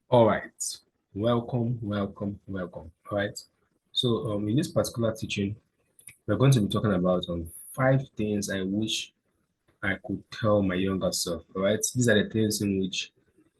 All right, welcome. All right, so in this particular teaching, we're going to be talking about 5 things I wish I could tell my younger self. All right, these are the things in which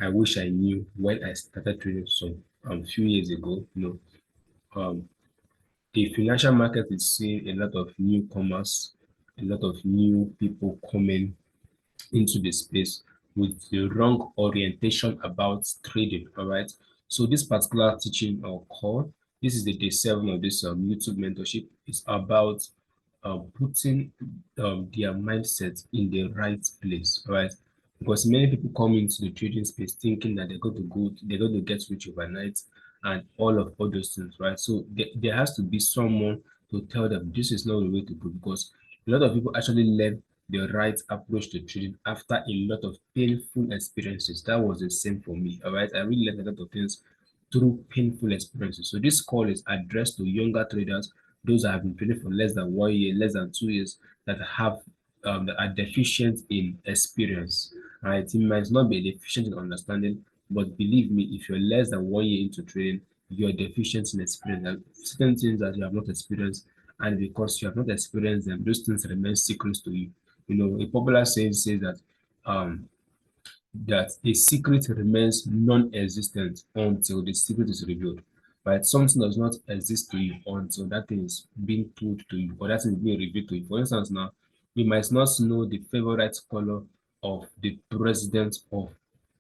I wish I knew when I started trading some few years ago. The financial market is seeing a lot of newcomers, a lot of new people coming into the space with the wrong orientation about trading. All right. So this particular teaching or call, this is the day 7 of this YouTube mentorship. It's about putting their mindset in the right place. All right. Because many people come into the trading space thinking that they're going to get rich overnight and all those things, right? So there has to be someone to tell them this is not the way to go because a lot of people actually learn the right approach to trading after a lot of painful experiences. That was the same for me. All right. I really learned a lot of things through painful experiences. So this call is addressed to younger traders, those that have been trading for less than 1 year, less than 2 years, that are deficient in experience. Right. It might not be deficient in understanding, but believe me, if you're less than 1 year into trading, you're deficient in experience. There are certain things that you have not experienced, and because you have not experienced them, those things remain secrets to you. A popular saying says um, that a secret remains non-existent until the secret is revealed. Right? Something does not exist to you until that thing is being told to you or that thing is being revealed to you. For instance, now you might not know the favorite color of the president of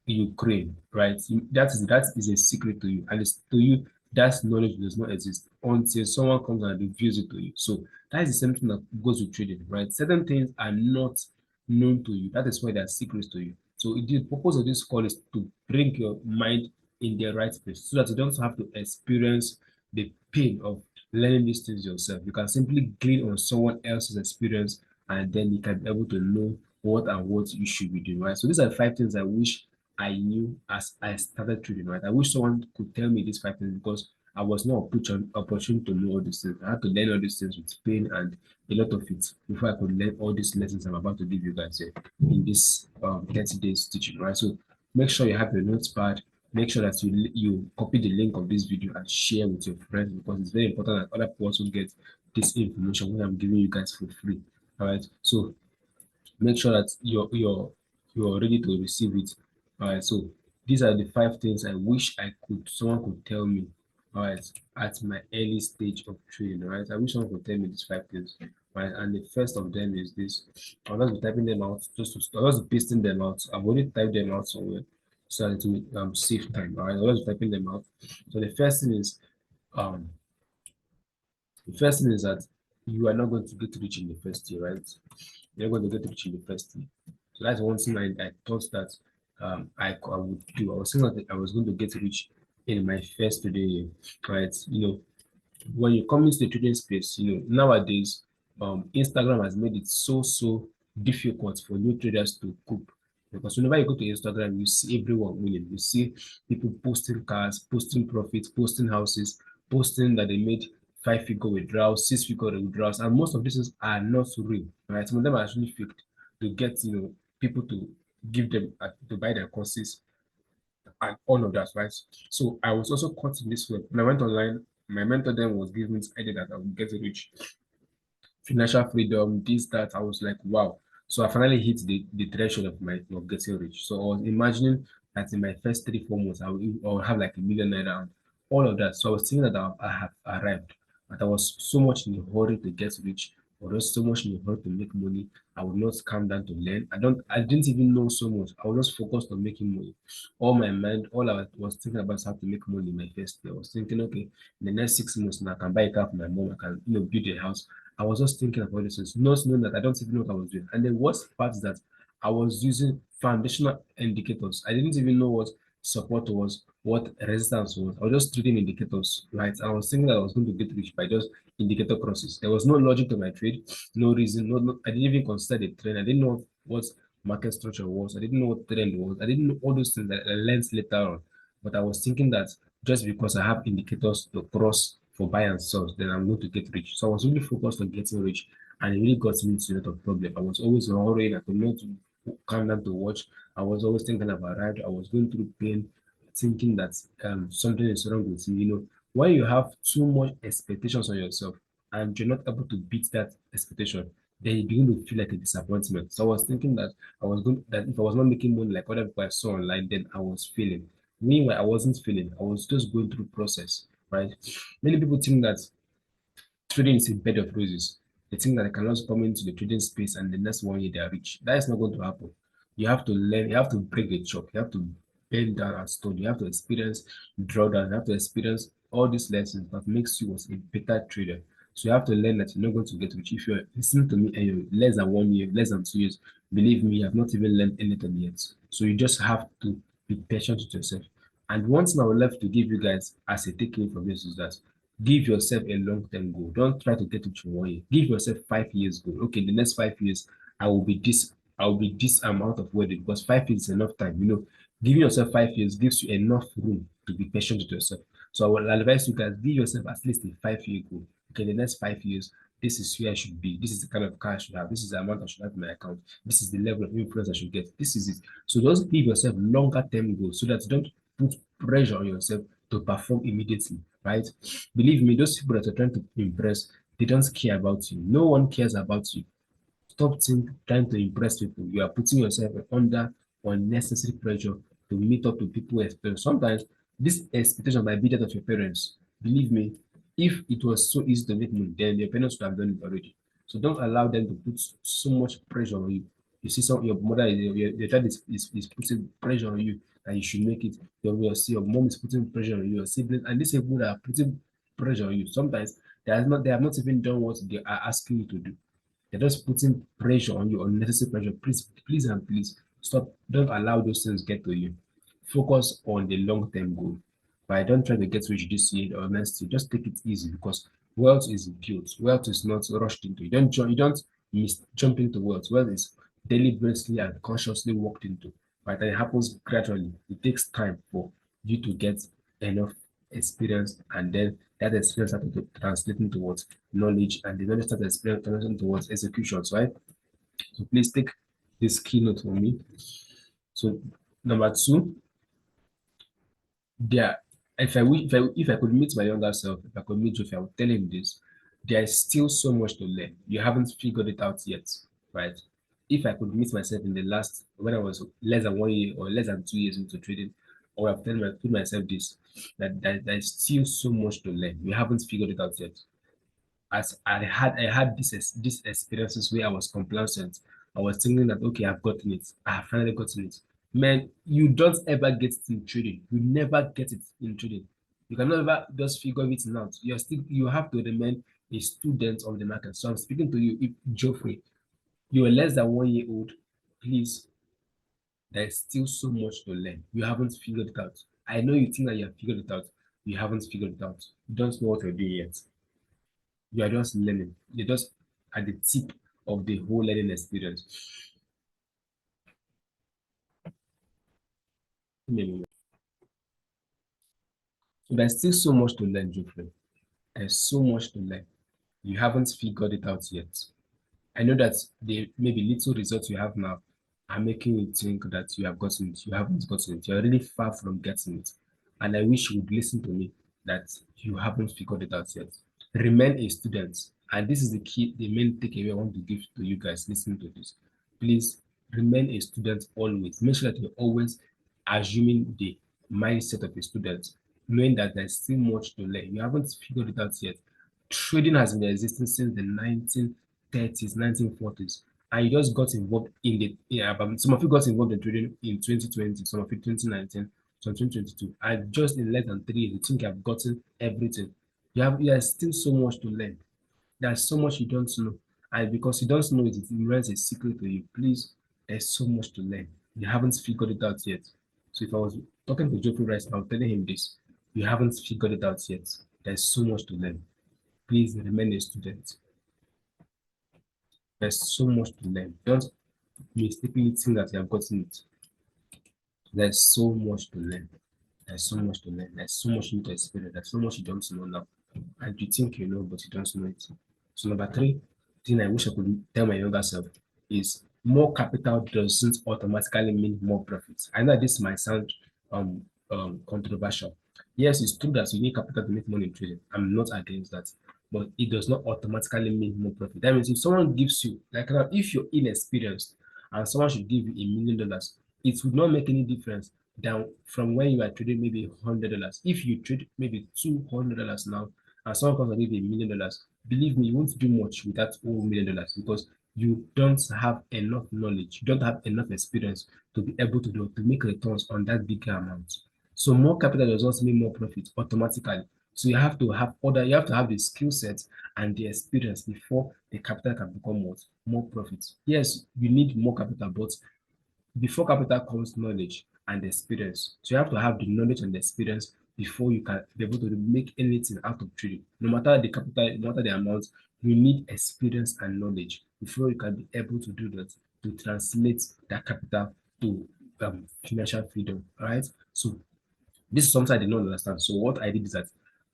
Ukraine, right? That is a secret to you, and it's to you that knowledge does not exist until someone comes and reveals it to you. So that is the same thing that goes with trading, right? Certain things are not known to you. That is why they are secrets to you. So the purpose of this call is to bring your mind in the right place so that you don't have to experience the pain of learning these things yourself. You can simply glean on someone else's experience and then you can be able to know what and what you should be doing, right? So these are 5 things I wish I knew as I started trading, right? I wish someone could tell me these 5 things because I was not opportune to know all these things. I had to learn all these things with pain and a lot of it before I could learn all these lessons I'm about to give you guys here in this 30 days teaching, right? So make sure you have your notepad. Make sure that you copy the link of this video and share with your friends because it's very important that other people also get this information when I'm giving you guys for free. All right. So make sure that you're ready to receive it. All right. So these are the 5 things I wish I could someone could tell me. All right, at my early stage of trading. All right. I wish someone could tell me these 5 things. Right. And the first of them is this. I'll just be typing them out I'll just be pasting them out. I've already typed them out somewhere so that it will save time. All right. I'll just be typing them out. So um the first thing is that you are not going to get rich in the first year, right? You're not going to get rich in the first year. So that's one thing I thought that I would do. I was thinking that I was going to get rich in my first trading year, right? When you come into the trading space, nowadays, Instagram has made it so difficult for new traders to cope. Because whenever you go to Instagram, you see everyone winning. You see people posting cars, posting profits, posting houses, posting that they made 5 figure withdrawals, 6 figure withdrawals, and most of these things are not real. Right? Some of them are actually faked to get people to give them to buy their courses and all of that, right? So I was also caught in this web. When I went online, my mentor then was giving me this idea that I would get rich, financial freedom, this, that. I was like, wow. So I finally hit the threshold of getting rich. So I was imagining that in my first 3 4 months, I will have like a 1 million naira and all of that. So I was thinking that I have arrived, but I was so much in a hurry to get rich, or was so much in a hurry to make money. I would not calm down to learn. I didn't even know so much. I was just focused on making money. All my mind, all I was thinking about is how to make money in my first year. I was thinking, okay, in the next 6 months, now I can buy a car for my mom. I can, build a house. I was just thinking about this, things, not knowing that I don't even know what I was doing. And the worst part is that I was using foundational indicators. I didn't even know what support was, what resistance was. I was just trading indicators, right? I was thinking that I was going to get rich by just indicator crosses. There was no logic to my trade, no reason, no, I didn't even consider the trend. I didn't know what market structure was. I didn't know what trend was. I didn't know all those things that I learned later on. But I was thinking that just because I have indicators to cross for buy and sell, then I'm going to get rich. So I was really focused on getting rich, and it really got me into a lot of problem. I was always worrying. I could not calm down to watch. I was always thinking I've arrived. I was going through pain. thinking that something is wrong with you. When you have too much expectations on yourself and you're not able to beat that expectation, then you begin to feel like a disappointment. So I was thinking that that if I was not making money like other people I saw online, then I was failing. Meanwhile, I wasn't failing. I was just going through process, right? Many people think that trading is a bed of roses. They think that they can just come into the trading space and the next 1 year they are rich. That is not going to happen. You have to learn, you have to break the chalk, you have to bend down and stone, you have to experience drawdown, you have to experience all these lessons that makes you as a better trader. So you have to learn that you're not going to get rich. If you're listening to me and you're less than 1 year, less than 2 years, believe me, you have not even learned anything yet. So you just have to be patient with yourself. And one thing I would love to give you guys as a takeaway from this is that give yourself a long-term goal. Don't try to get it in 1 year. Give yourself 5 years goal. Okay, in the next 5 years, I will be this amount of wealthy because 5 years is enough time. Giving yourself 5 years gives you enough room to be patient with yourself. So I will advise you guys, give yourself at least a 5 year goal. Okay, in the next 5 years, this is where I should be. This is the kind of car I should have. This is the amount I should have in my account. This is the level of influence I should get. This is it. So just give yourself longer term goals so that you don't put pressure on yourself to perform immediately, right? Believe me, those people that are trying to impress, they don't care about you. No one cares about you. Stop trying to impress people. You are putting yourself under unnecessary pressure to meet up to people's expectations. Sometimes this expectation might be that of your parents. Believe me, if it was so easy to make money, then your parents would have done it already. So don't allow them to put so much pressure on you. You see, your mother, your dad is putting pressure on you and you should make it. Your mom is putting pressure on you, your siblings, and these people that are putting pressure on you. Sometimes they have not even done what they are asking you to do. They're just putting pressure on you, unnecessary pressure. Please and please stop. Don't allow those things get to you. Focus on the long-term goal. But don't try to get rich this year or next year. Just take it easy because wealth is built. Wealth is not rushed into. You don't jump into wealth. Wealth is deliberately and consciously walked into. But it happens gradually. It takes time for you to get enough experience, and then that experience started to translate into what knowledge, and the knowledge started experience translating towards executions, right? So please take this keynote from me. So number two, there, if I could meet my younger self, if I could meet Joe, I would tell him this: there is still so much to learn. You haven't figured it out yet, right? If I could meet myself in the last when I was less than 1 year or less than 2 years into trading, I would have told myself this: that there is still so much to learn. You haven't figured it out yet. As I had these experiences where I was complacent. I was thinking that okay, I've gotten it. I have finally gotten it. Man, you don't ever get it in trading. You never get it in trading. You can never just figure it out. You have to remain a student of the market. So I'm speaking to you, if Geoffrey, you are less than 1 year old, please, there's still so much to learn. You haven't figured it out. I know you think that you have figured it out. You haven't figured it out. You don't know what you're doing yet. You are just learning. You're just at the tip of the whole learning experience. So there's still so much to learn, Geoffrey. There's so much to learn. You haven't figured it out yet. I know that the maybe little results you have now are making you think that you have gotten it. You haven't gotten it. You're really far from getting it. And I wish you would listen to me that you haven't figured it out yet. Remain a student. And this is the main takeaway I want to give to you guys listening to this. Please remain a student always. Make sure that you're always assuming the mindset of a student, knowing that there's still much to learn. You haven't figured it out yet. Trading has been existing since the 1930s, 1940s, and you just got involved in the some of you got involved in trading in 2020, some of you 2019, some 2022, and just in less than 3 years, you think you have gotten everything. There's still so much to learn. There's so much you don't know, and because you don't know it, it remains a secret to you. Please, there's so much to learn. You haven't figured it out yet. So if I was talking to Geoffrey Rice, I was telling him this: you haven't figured it out yet. There's so much to learn. Please remain a student. There's so much to learn. Don't mistakenly think that you have gotten it. There's so much to learn. There's so much to learn. There's so much you need to experience. There's so much you don't know now. And you think you know, but you don't know it. So number three, thing I wish I could tell my younger self is more capital doesn't automatically mean more profits. I know this might sound controversial. Yes, it's true that you need capital to make money in trading. I'm not against that, but it does not automatically mean more profit. That means if someone gives you, like now, if you're inexperienced and someone should give you $1 million, it would not make any difference than from when you are trading maybe $100. If you trade maybe $200 now, and someone comes and give you $1 million, believe me, you won't do much with that whole $1 million because you don't have enough knowledge, you don't have enough experience to be able to make returns on that bigger amount. So more capital does not mean more profit automatically. So you have to have the skill set and the experience before the capital can become what? More profit. Yes, you need more capital, but before capital comes knowledge and experience. So you have to have the knowledge and the experience before you can be able to make anything out of trading. No matter the capital, no matter the amount, you need experience and knowledge before you can be able to do that, to translate that capital to financial freedom. All right. So this is something I did not understand. So what I did is that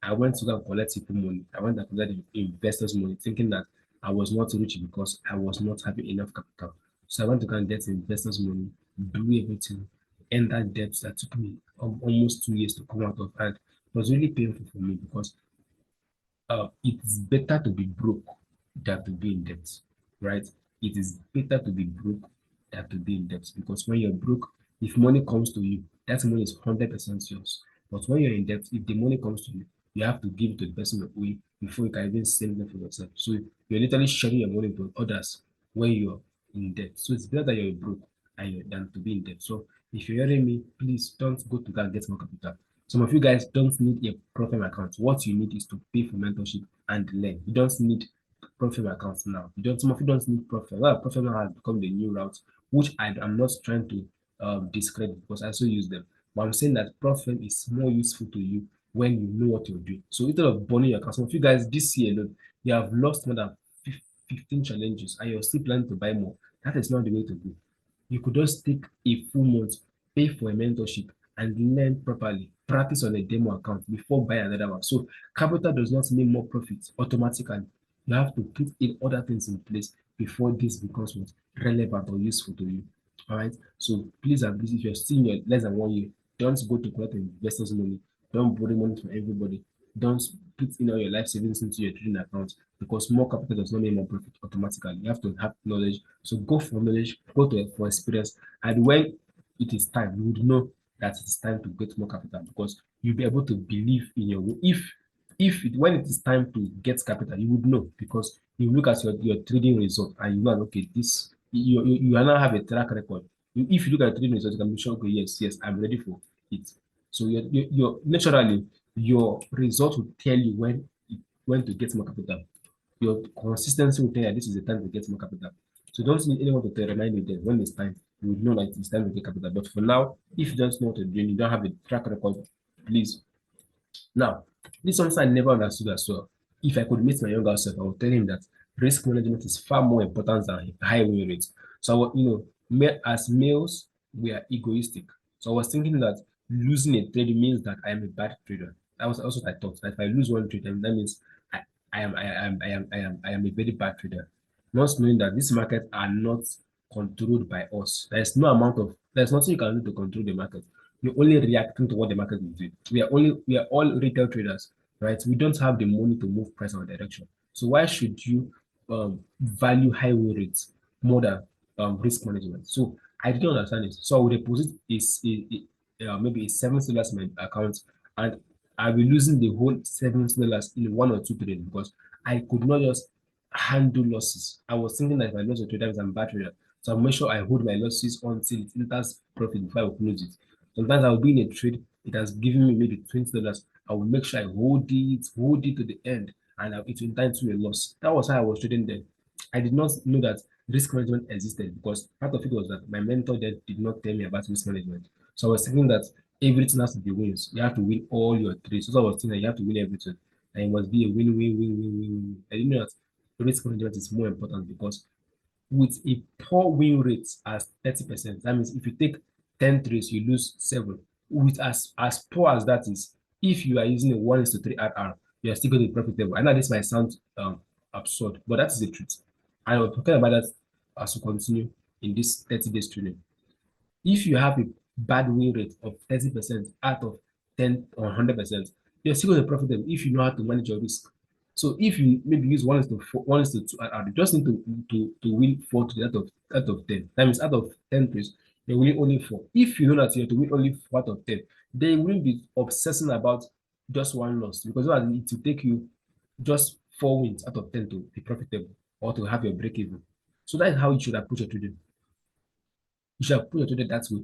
I went to go and collect people money. I went and collect investors' money, thinking that I was not rich because I was not having enough capital. So I went to go and get investors' money, do everything, end that debt that took me almost 2 years to come out of. And it was really painful for me because it's better to be broke than to be in debt, right? It is better to be broke than to be in debt because when you're broke, if money comes to you, that money is 100% yours. But when you're in debt, if the money comes to you, you have to give it to the person that you before you can even save it for yourself. So you're literally sharing your money with others when you're in debt. So it's better that you're broke than to be in debt. So if you're hearing me, please don't go to go and get more capital. Some of you guys don't need a profile account. What you need is to pay for mentorship and learn. You don't need profile accounts now. Some of you don't need profile. Well, profile has become the new route, which I am not trying to discredit because I also use them. But I'm saying that profile is more useful to you when you know what you're doing. So instead of burning your account, some of you guys this year alone, you have lost more than 15 challenges and you're still planning to buy more. That is not the way to go. You could just take a full month, pay for a mentorship, and learn properly. Practice on a demo account before buying another one. So capital does not mean more profit automatically. You have to put in other things in place before this becomes what relevant or useful to you. All right. So please and please, if you're still in your less than 1 year, don't go to collect investors' money. Don't borrow money from everybody. Don't put in all your life savings into your trading account because more capital does not mean more profit automatically. You have to have knowledge. So go for knowledge, go to for experience, and when it is time, you would know that it is time to get more capital because you'll be able to believe in your when it is time to get capital, you would know because you look at your trading result and you know okay, this you now have a track record. If you look at trading results, you can be sure, okay, yes, I'm ready for it. So naturally your result will tell you when to get more capital. Your consistency will tell you that this is the time to get more capital. So don't need anyone to remind you that when it's time, you will know that it's time to get capital. But for now, if you don't know what to do, you don't have a track record, please. Now, this is something I never understood as well. If I could meet my younger self, I would tell him that risk management is far more important than high win rates. So, as males, we are egoistic. So I was thinking that losing a trade means that I am a bad trader. That was also what I thought. That if I lose one trade, then that means I am a very bad trader. Not knowing that these markets are not controlled by us. There's nothing you can do to control the market. You're only reacting to what the market is doing. We are all retail traders, right? We don't have the money to move price or direction. So why should you value high win rates more than risk management? So I didn't understand it. So I would deposit maybe a $7 in my account, and I'll be losing the whole $7 in one or two trades because I could not just handle losses. I was thinking that if I lose a trade, that means I'm a bad trader. So I'll make sure I hold my losses until it enters profit before I will close it. Sometimes I'll be in a trade, it has given me maybe $20. I will make sure I hold it to the end, and it will turn to a loss. That was how I was trading then. I did not know that risk management existed because part of it was that my mentor then did not tell me about risk management. So I was thinking that everything has to be wins. You have to win all your trades. So I was thinking that you have to win everything. And it must be a win, win, win, win, win, win. I didn't know that risk management is more important because with a poor win rate as 30%, that means if you take 10 trades, you lose 7. With as poor as that is, if you are using a 1:3 RR, you are still going to be profitable. I know this might sound absurd, but that is the truth. I will talk about that as we continue in this 30 days training. If you have a bad win rate of 30% out of 10 or 100%, you're still going to profit them if you know how to manage your risk. So if you maybe use 1:4, 1:2, you just need to win 4 out of 10. That means out of 10 trades, you're winning only 4. If you know that you have to win only 4 out of 10, then you wouldn't be obsessing about just one loss, because it will take you just 4 wins out of 10 to be profitable or to have your break even. So that is how you should approach your trading. You should approach your trading that way.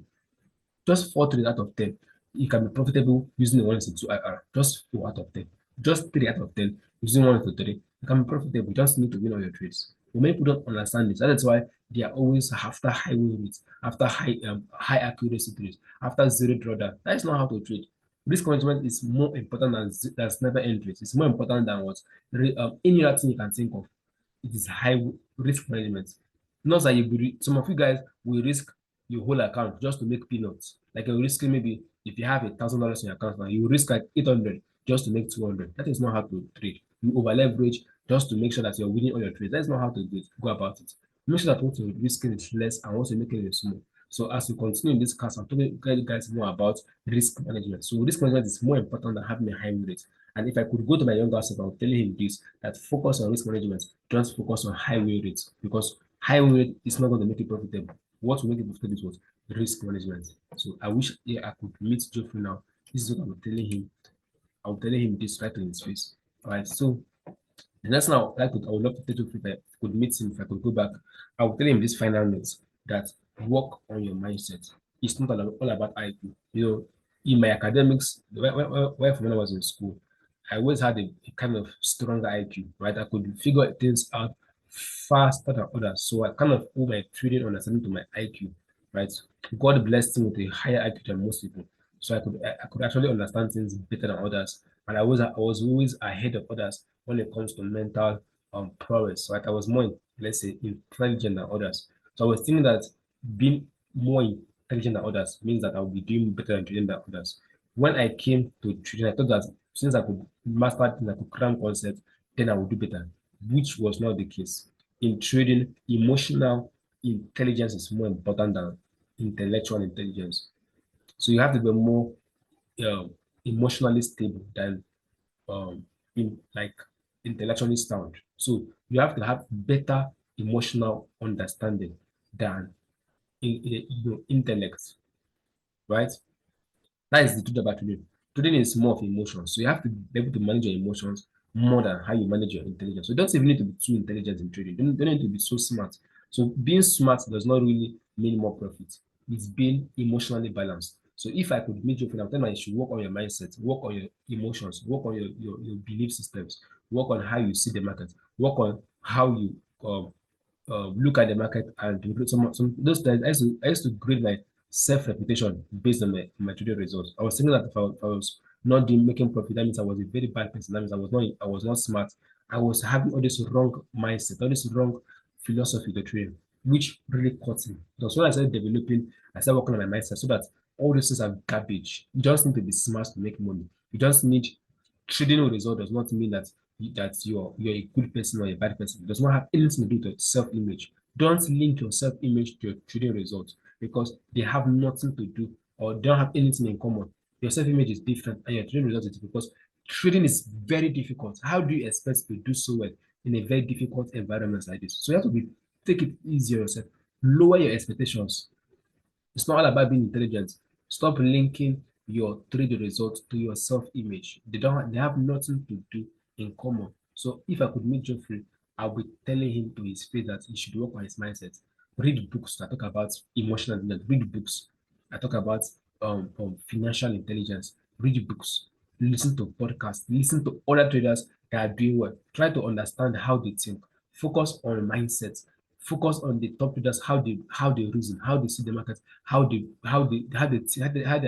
Just 4 trades out of 10, you can be profitable using the 1:2 IR. Just 4 out of 10. Just 3 out of 10 using 1:3. You can be profitable. You just need to win all your trades. But many people don't understand this. That is why they are always after high win rates, after high accuracy trades, after zero drawdown. That is not how to trade. Risk management is more important than never end trades. It's more important than what any other thing you can think of. It is high risk management. Not that some of you guys will risk your whole account just to make peanuts. Like you're risking, maybe if you have $1,000 in your account now, you risk like 800 just to make 200. That is not how to trade. You over leverage just to make sure that you're winning all your trades. That's not how to go about it. Make sure that what you're risking is less and what you're making is small. So as we continue in this class, I'm talking to you guys more about risk management. So risk management is more important than having a high rate. And if I could go to my younger self, I would tell him this, that focus on risk management, don't focus on high win rates, because high win rate is not going to make you profitable. What will make you profitable is what? Risk management. So I wish I could meet Geoffrey now. This is what I'm telling him. I'm telling him this right in his face. All right. So and that's now I would love to tell you if I could meet him, if I could go back, I would tell him this final note, that work on your mindset. It's not all about IQ. You know, in my academics, when I was in school, I always had a kind of stronger IQ, right? I could figure things out faster than others. So I kind of owe my trading understanding to my IQ, right? God blessed me with a higher IQ than most people. So I could actually understand things better than others. And I was always ahead of others when it comes to mental prowess. Right? I was more, let's say, intelligent than others. So I was thinking that being more intelligent than others means that I'll be doing better than trading than others. When I came to trading, I thought that since I could master things, I could cram concepts, then I would do better, which was not the case. In trading, emotional intelligence is more important than intellectual intelligence. So you have to be more um, emotionally stable than in like intellectually sound. So you have to have better emotional understanding than in your intellect, right? That is the truth about trading. Trading is more of emotions. So you have to be able to manage your emotions more than how you manage your intelligence. So you don't even need to be too intelligent in trading. You don't need to be so smart. So being smart does not really mean more profit. It's being emotionally balanced. So if I could meet you, I'll tell you should work on your mindset, work on your emotions, work on your belief systems, work on how you see the market, work on how you look at the market and include some those times I used to grade my self reputation based on my trading results. I was thinking that if I was not doing making profit, that means I was a very bad person. That means I was not smart. I was having all this wrong mindset, all this wrong philosophy to trading, which really caught me. Because when I started developing, I started working on my mindset so that all these things are garbage. You just need to be smart to make money. You just need trading result does not mean that you're a good person or a bad person. It does not have anything to do with self-image. Don't link your self-image to your trading results because they have nothing to do or don't have anything in common. Your self-image is different and your trading results is different because trading is very difficult. How do you expect to do so well in a very difficult environment like this? So you have to take it easy on yourself. Lower your expectations. It's not all about being intelligent. Stop linking your trade results to your self-image. They have nothing to do in common. So if I could meet Geoffrey, I'll be telling him to his face that he should work on his mindset. Read books that talk about emotional intelligence. Read books that talk about financial intelligence. Read books. Listen to podcasts. Listen to other traders that are doing well. Try to understand how they think. Focus on mindset. Focus on the top traders, how they reason, how they see the market, how their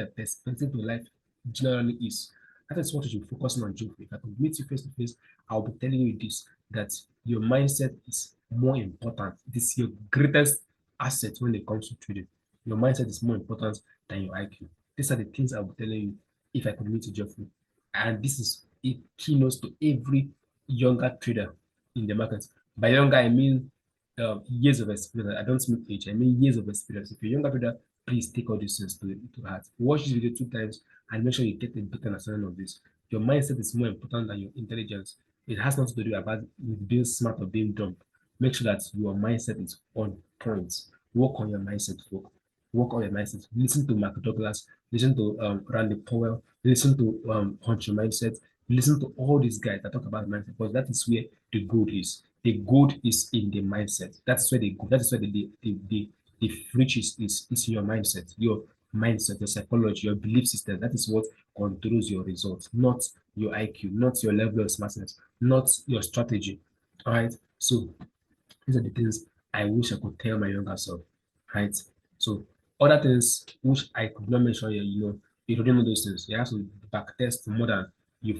perspective to life generally is. That is what you should focus on, Joe. If I could meet you face to face, I'll be telling you this, that your mindset is more important. It is your greatest asset when it comes to trading. Your mindset is more important than your IQ. These are the things I will be telling you if I could meet you, Jeffrey. And this is a keynote to every younger trader in the market. By younger, I mean years of experience. I don't mean age. I mean years of experience. If you're a younger trader, Please take all these things to heart. Watch this video 2 times and make sure you get a better understanding of this. Your mindset is more important than your intelligence. It has nothing to do about being smart or being dumb. Make sure that your mindset is on point. Work on your mindset, folk. Work on your mindset. Listen to Mark Douglas. Listen to Randy Powell. Listen to Hunter Mindset. Listen to all these guys that talk about mindset because that is where the gold is. The gold is in the mindset. That's where the gold. That is where the riches is in your mindset. Your psychology, your belief system. That is what controls your results, not your IQ, not your level of smartness, not your strategy. All right. So these are the things I wish I could tell my younger self, right? So other things which I could not mention here, you don't know those things. You have to back test more than you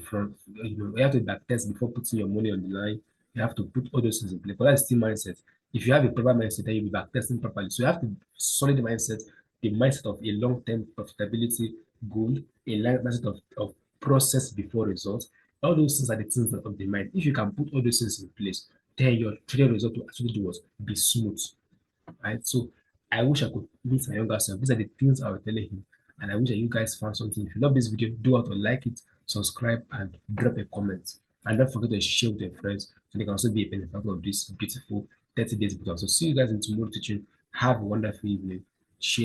have to back test before putting your money on the line. You have to put all those things in place. But that's still mindset. If you have a proper mindset, then you'll be back testing properly. So you have to solid mindset, the mindset of a long-term profitability goal, mindset of process before results. All those things are the things of the mind. If you can put all those things in place, then your trading result will actually do was be smooth, right? So I wish I could meet my younger self. These are the things I was telling him, and I wish that you guys found something. If you love this video, do out to like it, subscribe, and drop a comment. And don't forget to share with your friends so they can also be a benefactor of this beautiful 30 days video. So see you guys in tomorrow teaching. Have a wonderful evening.